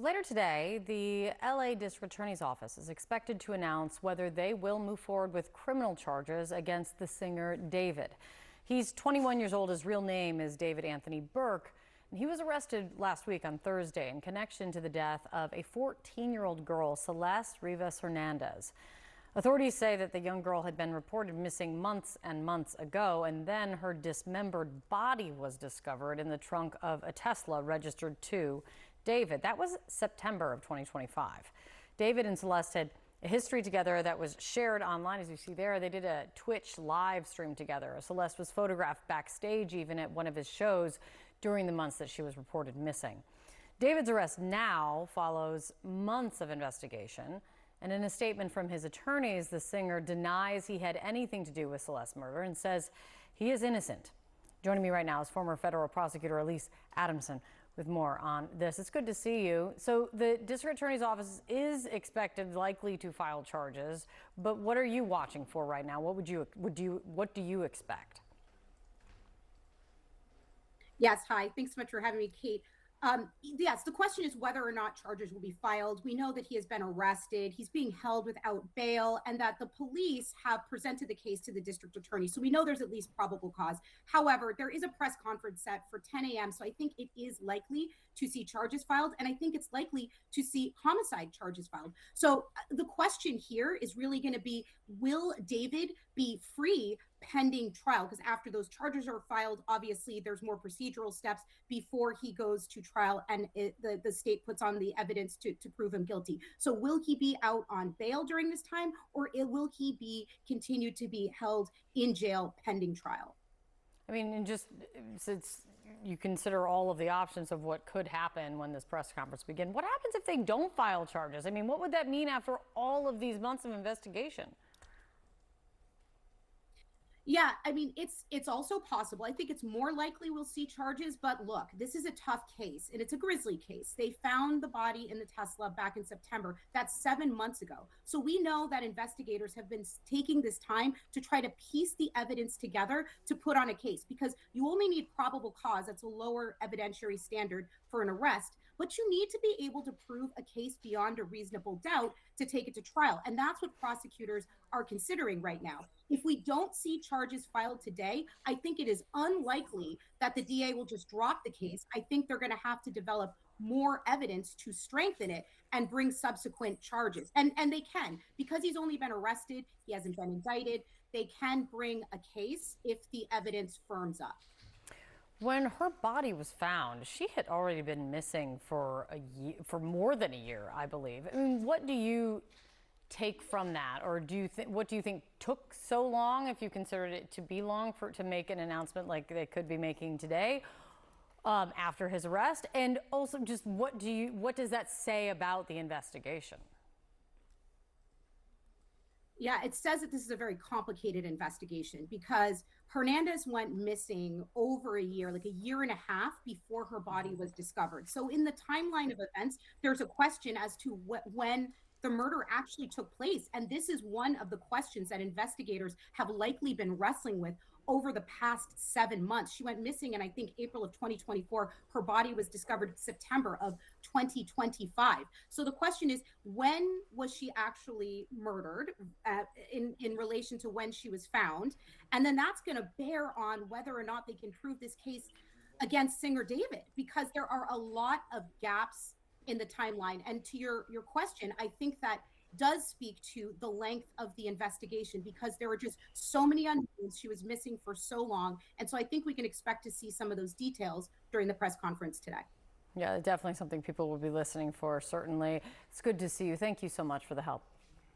Later today, the LA District Attorney's Office is expected to announce whether they will move forward with criminal charges against the singer David. He's 21 years old. His real name is David Anthony Burke, and he was arrested last week on Thursday in connection to the death of a 14-year-old girl, Celeste Rivas Hernandez. Authorities say that the young girl had been reported missing months and months ago, and then her dismembered body was discovered in the trunk of a Tesla registered to David. That was September of 2025. David and Celeste had a history together that was shared online. As you see there, they did a Twitch live stream together. Celeste was photographed backstage even at one of his shows during the months that she was reported missing. David's arrest now follows months of investigation. And in a statement from his attorneys, the singer denies he had anything to do with Celeste's murder and says he is innocent. Joining me right now is former federal prosecutor Alyse Adamson with more on this. It's good to see you. So the district attorney's office is expected likely to file charges, but what are you watching for right now? What do you expect? Yes, hi. Thanks so much for having me, Kate. Yes, the question is whether or not charges will be filed. We know that he has been arrested, he's being held without bail, and that the police have presented the case to the district attorney. So we know there's at least probable cause. However, there is a press conference set for 10 a.m. So I think it is likely to see charges filed, and I think it's likely to see homicide charges filed. So the question here is really going to be, will David be free pending trial? Because after those charges are filed, obviously there's more procedural steps before he goes to trial and the state puts on the evidence to prove him guilty. So will he be out on bail during this time, or will he be continued to be held in jail pending trial? I mean, and just since you consider all of the options of what could happen when this press conference begins, what happens if they don't file charges? I mean, what would that mean after all of these months of investigation? Yeah, I mean, it's also possible. I think it's more likely we'll see charges, but look, this is a tough case and it's a grisly case. They found the body in the Tesla back in September. That's 7 months ago. So we know that investigators have been taking this time to try to piece the evidence together to put on a case, because you only need probable cause. That's a lower evidentiary standard for an arrest, but you need to be able to prove a case beyond a reasonable doubt to take it to trial. And that's what prosecutors are considering right now. If we don't see charges filed today, I think it is unlikely that the DA will just drop the case. I think they're going to have to develop more evidence to strengthen it and bring subsequent charges. And they can, because he's only been arrested, he hasn't been indicted. They can bring a case if the evidence firms up. When her body was found, she had already been missing for for more than a year, I believe. I mean, what do you take from that, or what do you think took so long, if you considered it to be long, to make an announcement like they could be making today after his arrest? And also, just what does that say about the investigation? Yeah, it says that this is a very complicated investigation because Hernandez went missing over a year, like a year and a half before her body was discovered. So in the timeline of events, there's a question as to when the murder actually took place. And this is one of the questions that investigators have likely been wrestling with over the past 7 months. She went missing in, I think, April of 2024. Her body was discovered September of 2025. So the question is, when was she actually murdered in relation to when she was found? And then that's going to bear on whether or not they can prove this case against singer David, because there are a lot of gaps in the timeline. And to your question, I think that does speak to the length of the investigation, because there are just so many unknowns. She was missing for so long. And so I think we can expect to see some of those details during the press conference today. Yeah, definitely something people will be listening for, certainly. It's good to see you. Thank you so much for the help.